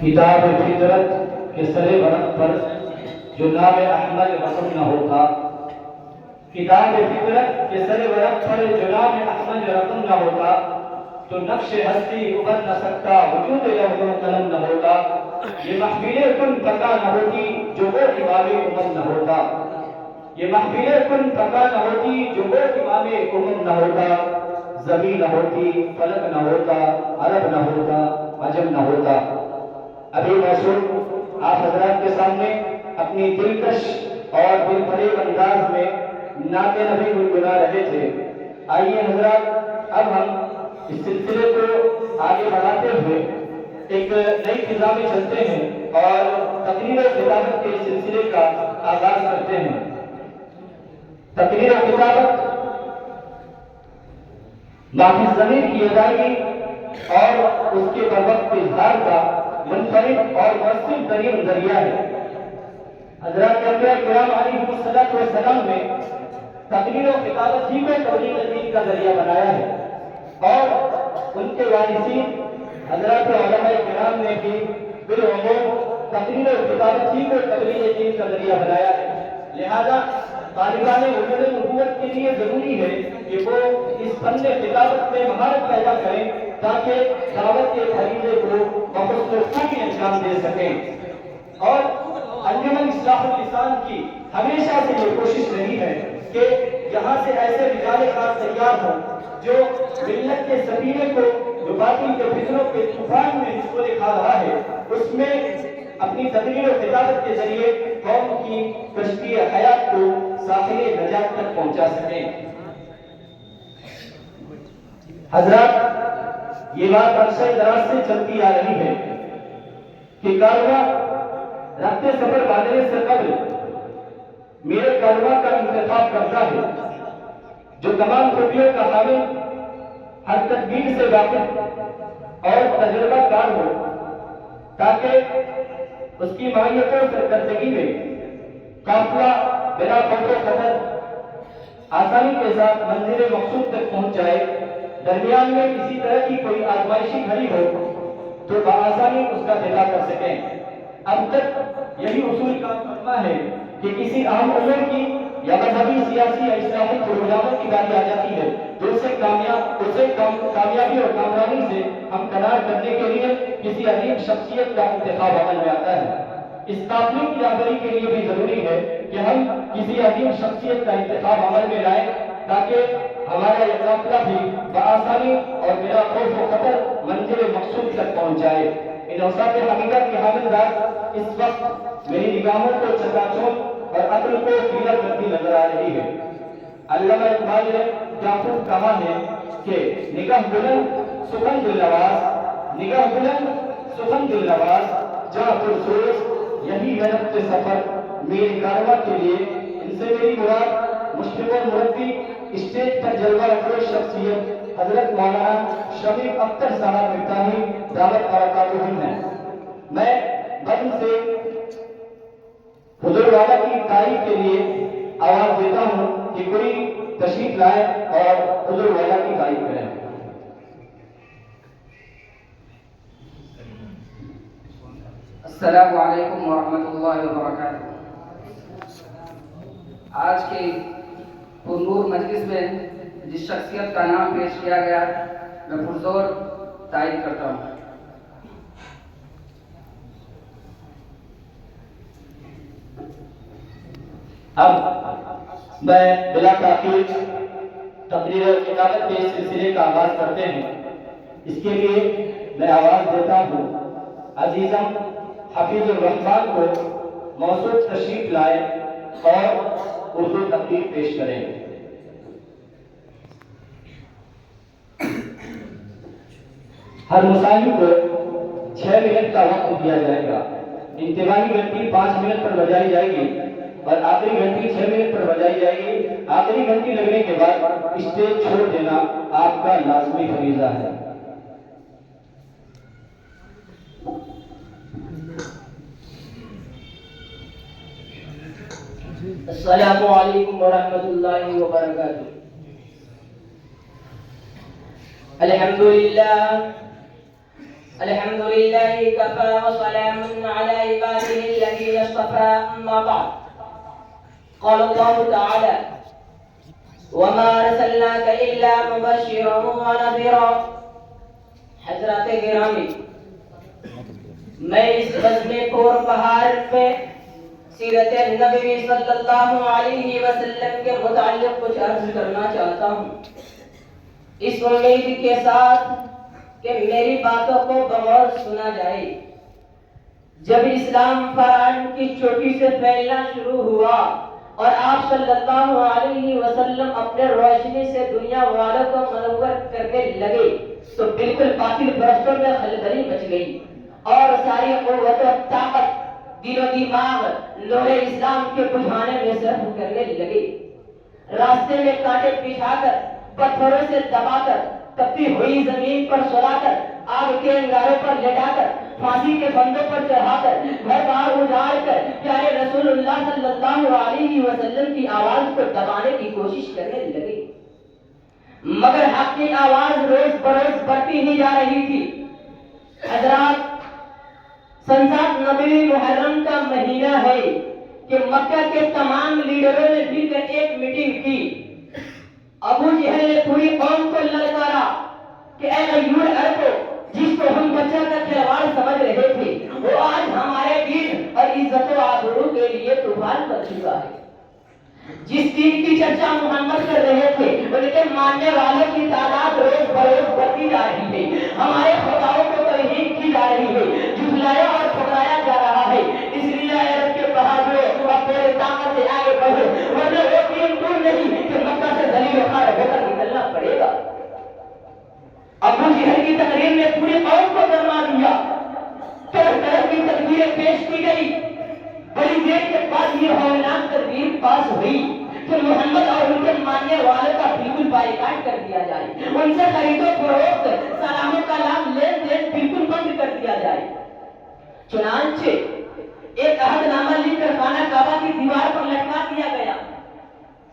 کتاب فطرت کے سر ورق پر جو نام احمد رقم نہ ہوتا، کتاب فطرت کے سر ورق پر جو نام احمد رقم نہ ہوتا تو نقش ہستی ابھر نہ سکتا، وجود لوح و قلم نہ ہوتا، یہ محفل کن پکا نہ ہوتی جو وہ امام امم نہ ہوتا، یہ محفل کن پکا نہ ہوتی جو وہ امام امم نہ ہوتا، زمین نہ ہوتی، فلک نہ ہوتا، عرب نہ ہوتا، عجم نہ ہوتا۔ ابھی موصول آپ حضرات کے سامنے اپنی دلکش اور دل فریب انداز میں نعت نبی گنگنا رہے تھے۔ آئیے حضرات، اب ہم اس سلسلے کو آگے بڑھاتے ہوئے ایک نئی فضا میں چلتے ہیں اور تقریر و خطابت کے سلسلے کا آغاز کرتے ہیں۔ تقریر و خطابت نافذ ضمیر کی ادائیگی اور اس کے بروقت اظہار کا منفرد اور مؤثر ترین ذریعہ ہے۔ حضرات انبیاء کرام علیہم الصلوۃ والسلام نے تقریر و خطابت ہی کو تبلیغ دین کا ذریعہ بنایا ہے، اور ان کے وارثین حضرات علماء کرام نے بھی بالعموم تقریر و خطابت ہی کو تبلیغ دین کا ذریعہ بنایا ہے۔ لہذا طالبان علوم نبوت کے لیے ضروری ہے کہ وہ اس فن خطابت میں مہارت پیدا کریں تاکہ دعوت کے فریضے کو بحسن خوبی انجام دے سکیں۔ اور انجمن اصلاح اللسان کی ہمیشہ سے یہ کوشش رہی ہے کہ یہاں سے ایسے رجال خاص تیار ہوں جو ملت کے سفینے کو جو باطل کے فتنوں کے طوفان میں جس کو دکھا رہا ہے اس میں اپنی تقریر و خطابت کے ذریعے قوم کی کشتی حیات کو ساحل نجات تک پہنچا سکیں۔ حضرات، یہ بات عرصہ دراز سے چلتی آ رہی ہے کہ کارواں رفتے سفر باندھنے سے قبل میرے کارواں کا انتخاب کرتا ہے جو تمام خوبیوں کا حامل، ہر تدبیر سے واقف اور تجربہ کار ہو، تاکہ اس کی معیت و سرکردگی میں قافلہ بلا خوف و خطر آسانی کے ساتھ منزل مقصود تک پہنچ جائے۔ درمیان میں کسی طرح کی کوئی آزمائشی گھڑی ہو تو بآسانی اس کا دفاع کر سکیں۔ اب تک یہی اصول کام فرما ہے کہ کسی اہم امور کی یا مذہبی، سیاسی یا اسلامی پروگراموں کی باری آ جاتی ہے تو اسے کامیابی اور کامرانی سے ہمکنار کرنے کے لیے کسی عظیم شخصیت کا انتخاب عمل میں آتا ہے۔ اس قافلے کی رہبری کے لیے بھی ضروری ہے کہ ہم کسی عظیم شخصیت کا انتخاب عمل میں لائیں تاکہ ہمارا یہ قافلہ بھی بآسانی اور بلا خوف و خطر منزل مقصود تک پہنچ جائے۔ ان اوصاف حمیدہ کی حامل ذات اس وقت میری نگاہوں کو چکا چوند اور عقل کو خیرہ کرتی نظر آ رہی ہے۔ علامہ اقبال نے کیا خوب کہا ہے کہ نگاہ بلند سخن دل نواز، نگاہ بلند سخن دل نواز، جاں پرسوز یہی ہے رفت سفر میرے کارواں کے لیے۔ ان سے میری مراد مشفق و مربی، اسٹیج پر جلوہ افروز شخصیت حضرت مولانا شفیق اختر صاحب مفتاحی دعوت برکاتہم ہیں۔ میں بزم سے حضور والا کی تعریف کے لیے آواز دیتا ہوں کہ کوئی تشریف لائے اور حضور والا کی تعریف کریں۔ السلام علیکم ورحمۃ اللہ وبرکاتہ۔ آج کے پرنور مجلس میں جس شخصیت کا نام پیش کیا گیا میں پرزور تائید کرتا ہوں۔ اب میں بلا تاخیر تقریر و خطابت کے سلسلے کا آغاز کرتے ہیں۔ اس کے لیے میں آواز دیتا ہوں عزیزم حفیظ الرحمان کو موصول تشریف لائے اور اردو تقریر پیش کریں۔ ہر مسائل کو 6 منٹ کا وقت دیا جائے گا۔ انتباہی گھنٹی 5 منٹ پر بجائی جائے گی اور آخری گھنٹی 6 منٹ پر بجائی جائے گی۔ آخری گھنٹی لگنے کے بعد اسٹیج چھوڑ دینا آپ کا لازمی فریضہ ہے۔ السلام علیکم ورحمۃ اللہ وبرکاتہ۔ الحمدللہ الحمد لله كفى وسلام على عباده الذين اصطفى أما بعد قال الله تعالى وما أرسلناك إلا مبشرا ونذيرا. حضرات گرامی، میں اس بزم پور پہاڑ پہ سیرت نبوی صلی اللہ علیہ وسلم کے متعلق کچھ عرض کرنا چاہتا ہوں، اس امید کے ساتھ کہ میری باتوں کو بغور سنا جائے. جب اسلام فرعون کی چوٹی سے پھیلنا شروع ہوا اور آپ صلی اللہ علیہ وسلم اپنے روشنی سے دنیا والوں کو منور کرنے لگے تو بالکل باطل پرستوں میں خلبلی مچ گئی اور ساری قوت و طاقت دل و دماغ نور اسلام کے بجھانے میں صرف کرنے لگے. راستے میں کانٹے بچھا کر، پتھروں سے دبا کر، تپتی ہوئی زمین پر سلا کر، آگ کے انگاروں پر لٹا کر، پھانسی کے بندوں پر چڑھا کر، گھر بار اجاڑ کر پیارے رسول اللہ صلی اللہ علیہ وسلم کی آواز کو دبانے کی کوشش کرنے لگے. مگر حق کی آواز روز بروز بڑھتی ہی جا رہی تھی. حضرات، سنسات نبی محرم کا مہینہ ہے کہ مکہ کے تمام لیڈروں نے مل کر ایک میٹنگ کی. ابو جہل نے پوری قوم کو للکارا کہ اے غیور عربو، جس کو ہم بچہ کا کھلواڑ سمجھ رہے تھے، وہ آج ہمارے دین اور عزت و آبرو کے لیے طوفان بن چکا ہے. جس دین کی چرچا محمد کر رہے تھے، ان کے ماننے والوں کی تعداد روز بروز بڑھتی جا رہی ہے. ہمارے خداؤں کو توہین کی جا رہی ہے، جھٹلایا اور ٹھکرایا جا رہا ہے. اس لیے عرب کے بہادروں اپنے طاقت سے آگے بڑھو، ورنہ وہ دین دور نہیں کہ مکہ سے ذلیل و خوار ہو کر نکلنا پڑے گا. ابو جہل کی تقریر نے پوری قوم کو گرما دیا. طرح طرح کی تدبیریں پیش کی گئی. بڑی دیر کے بعد یہ ہولناک تدبیر پاس ہوئی کہ محمد اور ان کے ماننے والوں کا بالکل بائیکاٹ کر دیا جائے، ان سے خرید و فروخت، سلام و کلام، لین دین بالکل بند کر دیا جائے. چنانچہ ایک عہد نامہ لکھ کر خانہ کعبہ کی دیوار پر لٹکا دیا گیا.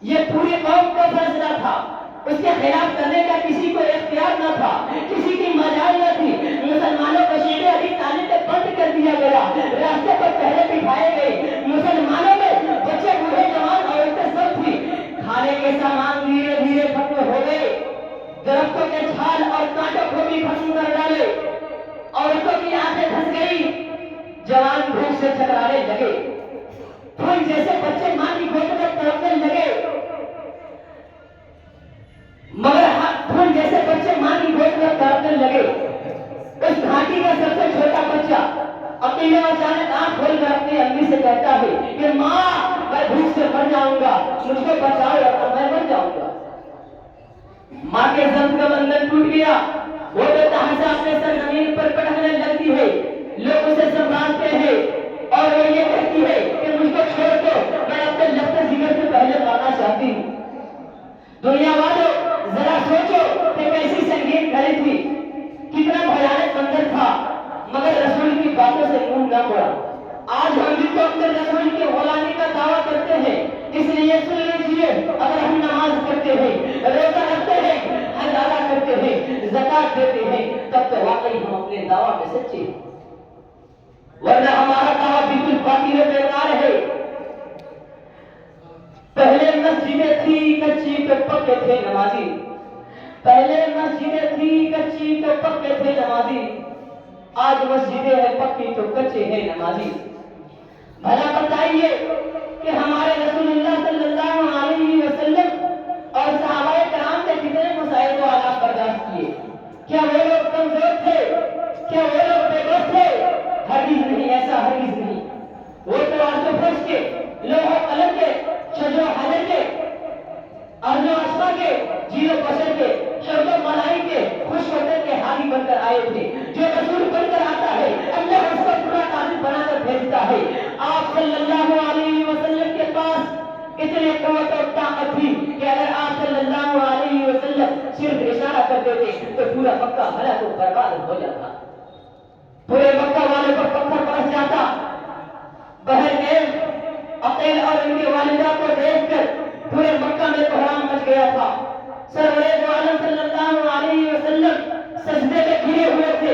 یہ پوری قوم کا فیصلہ تھا، اس کے خلاف کرنے کا کسی کو اختیار نہ تھا، کسی کی مجال نہ تھی. مسلمانوں کو شیعہ ابھی تعلیم سے بند کر دیا گیا، راستے پر پہلے بٹھائے گئے. مسلمانوں میں بچے، بوڑھے، جوان، عورتیں سب تھی. کھانے کے سامان دھیرے دھیرے ختم ہو گئے. درختوں کے چھال اور کانٹوں کو بھی ختم کر ڈالے. عورتوں کی آنکھیں دھس گئی، جوان بھوک سے چکرانے لگے. پھول جیسے بچے ماں کی گود میں تڑپنے لگے. مگر پھول جیسے بچے ماں کی گود میں تڑپنے لگے. اس گھاٹی کا سب سے چھوٹا بچہ اکیلے اچانک آنکھ کھول کر اپنی امی سے کہتا ہے کہ ماں، میں بھوک سے مر جاؤں گا، مجھ کو بچاؤ ورنہ میں مر جاؤں گا. ماں کے ضد کا بندھن ٹوٹ گیا. وہ بے تحاشا اپنے سر زمین پر پٹکنے لگتی ہے. لوگ اسے سنبھالتے ہیں اور وہ یہ کہتی ہے کہ مجھ کو چھوڑ دو، میں اپنے لفظ جگر سے پہلے پانا چاہتی ہوں. دنیا والوں، ذرا سوچو کہ کیسی سنگین گھڑی تھی، کتنا بھیانک منظر تھا، مگر رسول کی باتوں سے منہ نہ موڑا. آج ہم بھی تو اپنے رسول کی غلامی کا دعویٰ کرتے ہیں. اس لیے سن لیجیے، اگر ہم نماز پڑھتے ہیں، روزہ رکھتے ہیں، حج ادا کرتے ہیں، زکات دیتے ہیں، تب تو واقعی ہم اپنے دعویٰ میں سچے ہیں، ورنہ ہمارا دعویٰ بالکل باطل و بیکار ہے. پہلے مسجدیں تھی کچی تو پکے تھے نمازی. پہلے مسجدیں تھی کچی تو پکے تھے نمازی. آج مسجدیں ہیں پکی تو کچے ہیں نمازی. بھلا بتائیے کہ ہمارے رسول اللہ صلی اللہ علیہ وسلم اور صحابہ کرام نے کتنے مسائل و آلات برداشت کیے؟ کیا وہ لوگ کمزور تھے؟ کیا وہ لوگ بے بس تھے؟ ہرگز نہیں، ایسا ہرگز نہیں. وہ تو عرش و فرش کے، لوح و قلم کے، شجر و حجر کے، ارض و اسما کے، جیل و بشر کے، شرط و ملائی کے، خوش کرنے کے حامی بن کر آئے تھے. جو رسول بن کر آتا ہے، اللہ اس کو پورا قابل بنا کر بھیجتا ہے. آپ صلی اللہ علیہ وسلم کے پاس اتنی قوت اور طاقت تھی کہ اگر آپ صلی اللہ علیہ وسلم صرف اشارہ کر دیتے تو پورا مکہ ہلاک و برباد ہو جاتا. پورے مکہ والے پر پتھر برس جاتا. بہرکیف عقیل اور ان کی والدہ کو دیکھ کر پورے مکہ میں بحران مچ گیا تھا. سرور دو عالم صلی اللہ علیہ وسلم سجدے میں گرے ہوئے تھے.